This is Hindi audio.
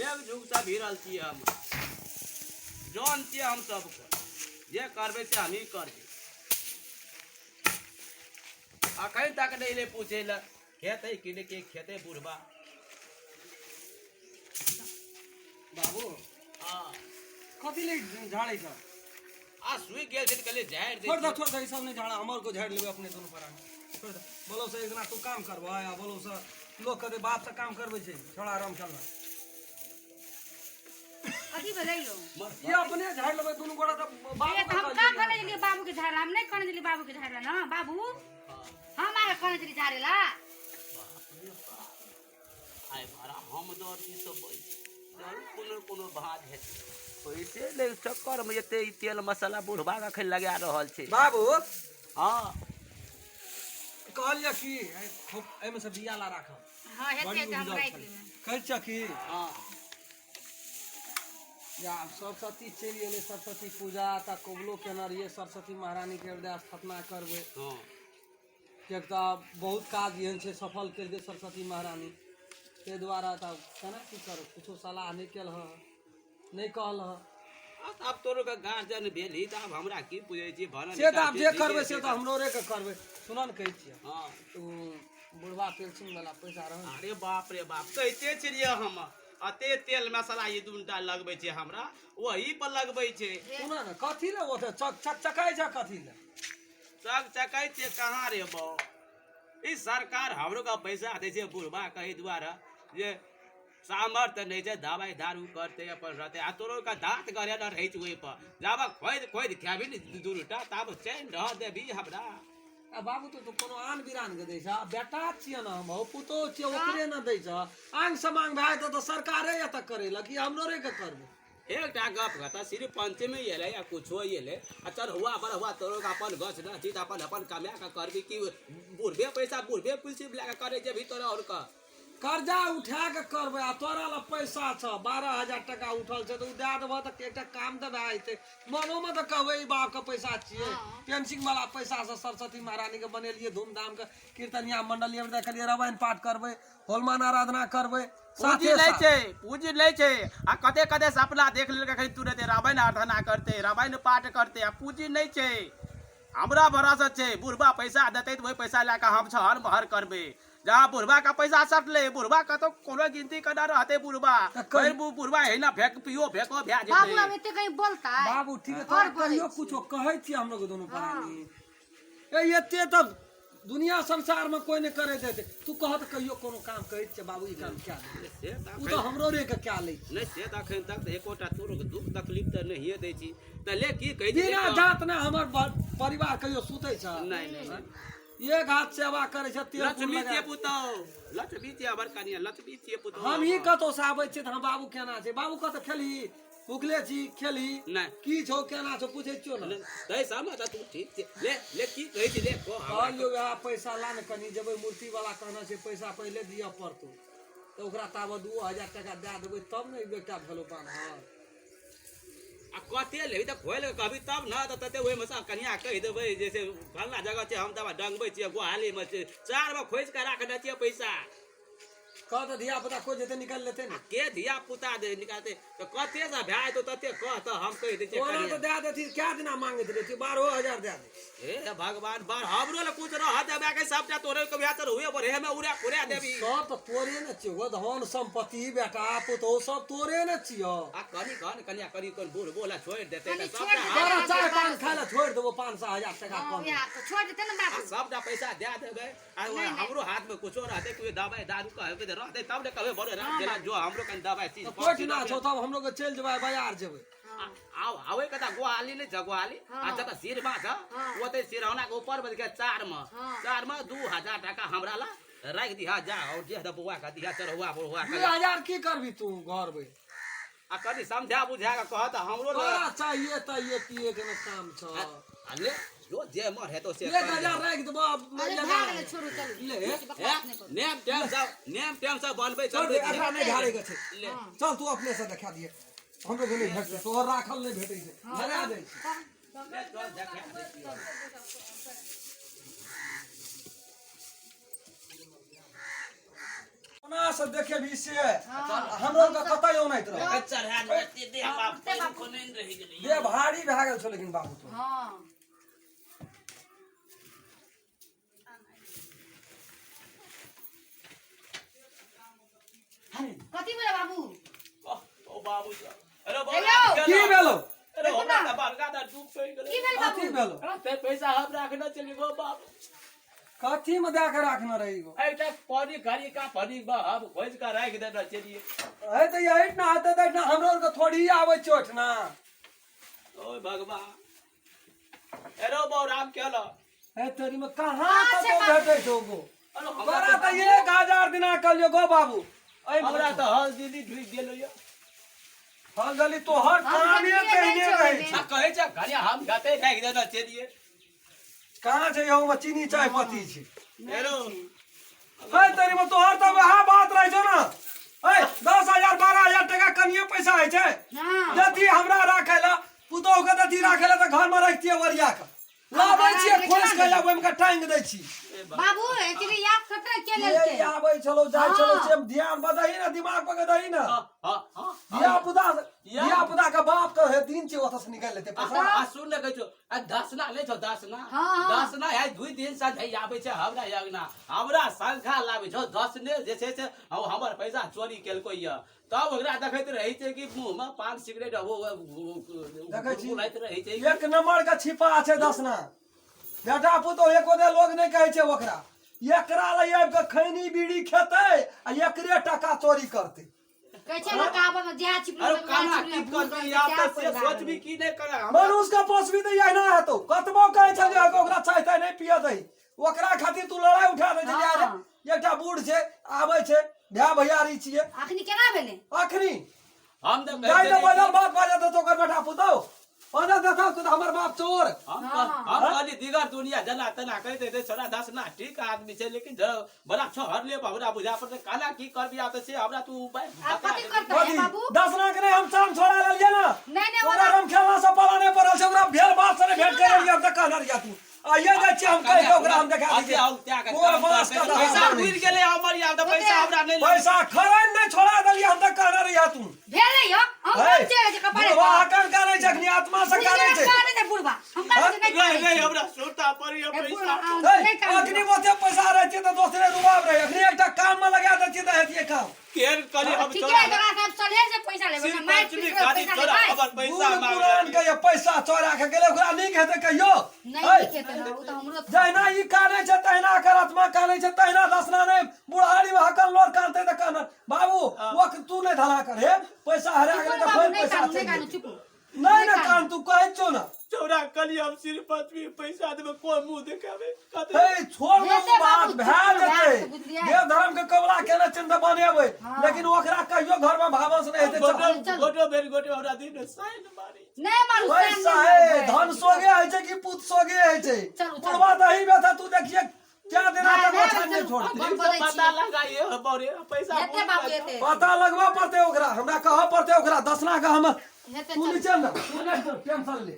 एक जुग से भिड़ल छी हम जान छियै हम सब जे करबे से हम ही करबे अखन तक नहीं ले पूछे ल खेते कि के खेते बुढ़बा बाबू हाँ कथी ले झाड़े छ आ सुई गेल छै कले झाड़ दे छोड़ दे ई सब नहीं झाड़ा हमर को झाड़ लेबे अपने दोनों परान छोड़ दे बोलो से एकना तू काम करबा या बोलो से लोग कहते बाप से काम करबे छै छोड़ा आराम चलना अथी भेलैयो ये अपने झाड़ लेबे दोनों गोड़ा तो बाप ये तो हम का करे लिए बाबू के झाड़ला हम नहीं करे लिए बाबू के झाड़ला ना बाबू हम आए करे लिए झाड़ेला आय भरा हम दर ई सब कोनो भात है ओइसे ले चक्कर में एते तेल मसाला बुढ़बा के लगा रहल छै बाबू हां कहलिया कि एमे से बिया ला राख हां हेते त हम राख लेब कहै छ कि हां या सरस्वती चलि गेलै सरस्वती पूजा त कोबलो केना रहिए सरस्वती महारानी के हृदय स्थापना करबै हां एक त बहुत काज एहन छै सफल कर दे सरस्वती महारानी ते द्वारा त केना की करू कुछो सलाह नहीं केल ह नहीं कहल ह अब तोरो का गार्जियन भेली त अब हमरा की पूछे छी भरन से त आप जे करबै से त हमरो रे के करबै सुन न कहै छियै हां तू बुढ़वा पेंशन वाला पैसा रह अरे बाप रे बाप कहते छियै हम अते तेल मसाला ये दुनटा लगबै छै हमरा वही पर लगबै छै सुन न कथी ले ओते चकाय छ कथी ले चक चकाई छै कहां रे बो ई सरकार हमरो का पैसा दे छै बुढ़बा कहे द्वारा जे सामर्थ्य नहीं छै दवाई दारू करते अपन रहते आ तोरो का दांत गरे न रही छै ओइ पर जाबा खोद खोद खाबी न दूरटा तब चैन रह देबी हमरा आ बाबू तो कोनो आन बिरान के दै छ बेटा छिय न हम पुतो छिय ओकरे न दै छ आंग समांग भाई तो सरकारे या तक करे लगी हमरो रे के करबे एकटा गप कहता सिर्फ पंचमी एले या कुछो एले अच्छा हुआ पर हुआ तोरो का अपन गछ न छी अपन अपन कमा के करबी कि बुढ़बे पैसा बुढ़बे पुलिस लगा करे जे भीतर और का कर्जा उठा के करबे आ तोरा ला पैसा छ 12,000 टका उठल छै तो दे देबो त एकटा काम त भए जइते मनो में त कहबै ई बाप के पैसा छियै पेंसिंग वाला पैसा से सरस्वती महारानी के बनेलिए धूमधाम के कीर्तनिया मंडली में देखलिए रामायण पाठ करबै हनुमान आराधना करबै पूजी ले छै आ कते कते सपना देख लेल के तुरंत रामायण आराधना करते रामायण पाठ करते आ पूजी नहीं छै हमरा भरोसा छै बुढ़बा पैसा देते तो वही पैसा लेके हम छहर महर करबे जहाँ बुढ़बा का पैसा सटले बुढ़बा का तो कोनो गिनती करना रहते बुढ़बा बुढ़बा है ना फेंक पियो फेंको भ्या जेते बाबू अब एते कहीं बोलता है बाबू ठीक है तो कहियो कुछो कहै छी हम लोग दोनों प्राणी ए एते त दुनिया संसार में कोई नहीं करे देते तू कहत कहियो कोनो काम कहै छ बाबू ई काम क्या दे उ तो हमरो रे के क्या ले नहीं से त अखन तक एकोटा तोरो दुख तकलीफ त नहीं दै छी त ले की कहि बिना जात ने हमर परिवार कहियो सुतै छ नहीं एक हाथ सेवा करे छ तेल लक्ष्मी के पुतो लक्ष्मी के अबर कनिया लक्ष्मी के पुतो हम ही कतो से आबै छी त हम बाबू केना छै बाबू कत खेली भूखले छी खेली नहीं की छौ केना छौ पूछै छियो न तै सामा त तू ठीक छै ले की कहै छी ले को कहलियो आ पैसा ला न कनी जेबै मूर्ति वाला कहना छै पैसा पहिले दिय पड़तो त ओकरा ताब 2000 टका दे देबै तब ने बेटा भेलो पान हां आ कते लेबी त खोल कभी तब न त तते ओइ में से कनिया कहि देबै जैसे फलना जगह छै हम तब डंगबै छियै गोहाली में 4 में खोज के राख दे छियै पैसा कह त धिया पुता कोई जेते निकाल लेते न के धिया पुता दे निकालते तो कते से भाय तो तते कह त हम कहि दे छियै ओना त दे देती क्या दिना मांगैत रहती 12,000 दे दे हे भगवान बार हमरो ल कुछ रह देबे के सबटा तोरे के भ्यातर हुए पर हे में उड़ा देबी सब त तोरे न छियो धन संपत्ति बेटा पुतो सब तोरे न छियो आ कनिया करी कोन बूढ़ बोला छोड़ देते कनी त छोड़ सबटा दे। तोरा चाय पान खाए ला छोड़ देबो 500,000 टका हां कम या तो छोड़ देते ना बाबू सबटा पैसा दे देबे आ हमरो हाथ में कुछो रहते कोई दवाई दारू का के रहते तब ने कहबे बड़े रात देला जो हमरो कन दवाई चीज कोई ना छौ तब हम लोग चल जेबै बाजार जेबै आओ आवे कता गोहाली ने जगवाली आ जता सिर बा छ ओते सिरौना के ऊपर बज के 4 में 2000 टका हमरा ला राख दिहा जा और जे बुआ का दिहा चरहुआ बुआ 2000 की करबी तू घर में आ कनी समझा बुझा के कहत हमरो तोरा चाहिए त ये पिए के न काम छ ले जो जे मर है तो से 1000 राख देबो अरे भाग ले छोड़ू चल ले नेम टेम सब बनबे छोड़ चल दे एकरा नहीं झाड़े के छै चल तू अपने से दिखा दिए हम लोग नहीं भेट तोहर राखल नहीं भेटै छै लगा दे ओना से देखे भी से हमरो का कतय ओनैत रह चढ़ा देते दे हम आप को नहीं रही गेली ये भारी भए गेल छौ लेकिन बाबू तो हां कथी बोले बाबू ओ बाबू अरे हेलो की भेलो अरे हमरा का बड़का दा डूब पड़ गेलै की भेल कथी बाबू भेलो ते पैसा हम राखना चली गो बाबू कथी में दे के रखना रही गो ऐटा पानी घड़ी का पानी बा हम खोज का राख देना चलिए है तो यही ना आते तो ना हमरो के थोड़ी आवे चोट ना ओए भगवान एरो बौराम केला है तेरी में कहां तक भेटै छौ गो अरे बड़ा तो 1000 दिना कलियो गो बाबू ऐ हमरा तो हल दिल्ली ढुक गेलो या हल गली तो हर काम ये कहने रहे आ कहे छ घड़ी हम गाते राख देना चलिए कहां छै यौ में चीनी चाय पत्ती छै एरो है तेरी में तोहर तो वह बात रह छौ ना ए 10000 12000 टका कनिए पैसा है छै हां यदि हमरा राखेला पुतोह के दती राखेला त घर में रखतिए वरिया के लाबै छिए खोस के लाबै में का टांग दै छी बाबू एक्चुअली याद कतरा के ये लेलके आबै चलो जाय चलो से ध्यान बदही ना दिमाग पर के दही ना हां हां दिया पुता का बाप का है दिन से ओतस निकाल लेते पैसा आ सुन ले कहो आ 10 ना ले छो 10 ना हाँ, हाँ। 10 ना है 2 दिन से धई आबै छै हमरा यगना हमरा संख्या लाबै छो 10 ने जे छै से हमर पैसा चोरी केलको या तब ओकरा देखैत रहै छै कि मुंह में पान सिगरेट वो देखै छी बुलाइत रहै छै एक नंबर का छिपा छै 10 ना बेटा पुतो एको दे लोग नहीं कहै छै ओकरा एकरा ले आब के खैनी बीड़ी खेतै आ एकरे टका चोरी करतै कहै छै ना काबा में जहा छिपलो अरे काना की करबी या त से सोचबी की नहीं करे मनुष्य का पोसबी त यही ना हेतौ कतबो कहै छै जे ओकरा चाहते नहीं पिए दही ओकरा खातिर तू लड़ाई उठा दे छै यार एकटा बूढ़ छै आबै छै भै भैयारी छिए अखनी केना भेले अखनी हम तो जाय तो बजल बात बाजे तो ओकर बेटा पुतौ ओना देखौ तो हमर बाप चोर हम कहली दिगर दुनिया जना तना कहते थे छोरा 10 ना ठीक आदमी छै लेकिन बड़ा छोहर ले हमरा बुझा पर काला की करबी आ त से हमरा तू उपाय आ कथी करतै कथी बाबू 10 लाख ने हम शाम छोड़ा लेलिए ना नहीं ओकरा हम खेलना से पड़ा नहीं पड़ल छै ओकरा भेल बात से भेंट कर लेलिए हम त कहना रिया तू आइए जाय छी हम कह के ओकरा हम देखा दीजिए हम क्या कर कोर बास का पैसा गिर गेले हमर या त पैसा हमरा नहीं पैसा खरान नहीं छोड़ा देलिए हम त कहना रिया तू भेले यो हम कोन छै जे कपारे बुढ़वा हकन करे छै अखनी आत्मा से करे छै काने दे बुढ़वा हम काने नहीं नहीं नहीं हमरा सोता पड़ी पैसा अखनी मोते पैसा रहते तो दूसरे रुबाब रहे अखनी एकटा काम में लगा देती त हेतिए काम केर कली हम ठीक छोरा है जरा सब चले से पैसा लेबे ना माइक सिर्फ पैसा खाली छोरा लेबे हमर पैसा बूढ़ मांग पुरान के ये पैसा चोरा के गेले ओकरा नहीं कहते कहियो नहीं खेते ना वो तो हमरो जहिना ई काने छै तहिना कर आत्मा काने छै तहिना दसना नहीं बुढ़ारी में हकन लोर कानते त कहना बाबू वो तू नहीं धला कर हे पैसा हरा गेले त कोई पैसा नहीं कानू चुप नहीं ना कान तू कहै छौ ना छोरा कली हम सिर्फ पत्नी पैसा देबे कोई मुंह देखाबे कहते हे छोड़ दे जैसे बात बाबू भै चुप रह, जेतै बुझलियै? देव धर्म के कबला केने चिन्ह बनेबै हाँ। लेकिन ओकरा कहियो घर में भावंस नहीं हेतै गोटो गोटो बेर गोटो हमरा दिन साइन मारी नहीं मारू पैसा है धन सोगे है छै कि पुत सोगे है छै चलो, चलो। बुढ़वा दही बेथा तू देखिए क्या देना नहीं, तक नहीं, छान नहीं चलो, छोड़ अब तो पता लगाइए बौरे पैसा एते बाबू एते पता लगवा पड़ते ओकरा हमरा कहऽ पड़ते ओकरा दसना का हम एते तू चल नीचे ना तू नहीं टेंशन ले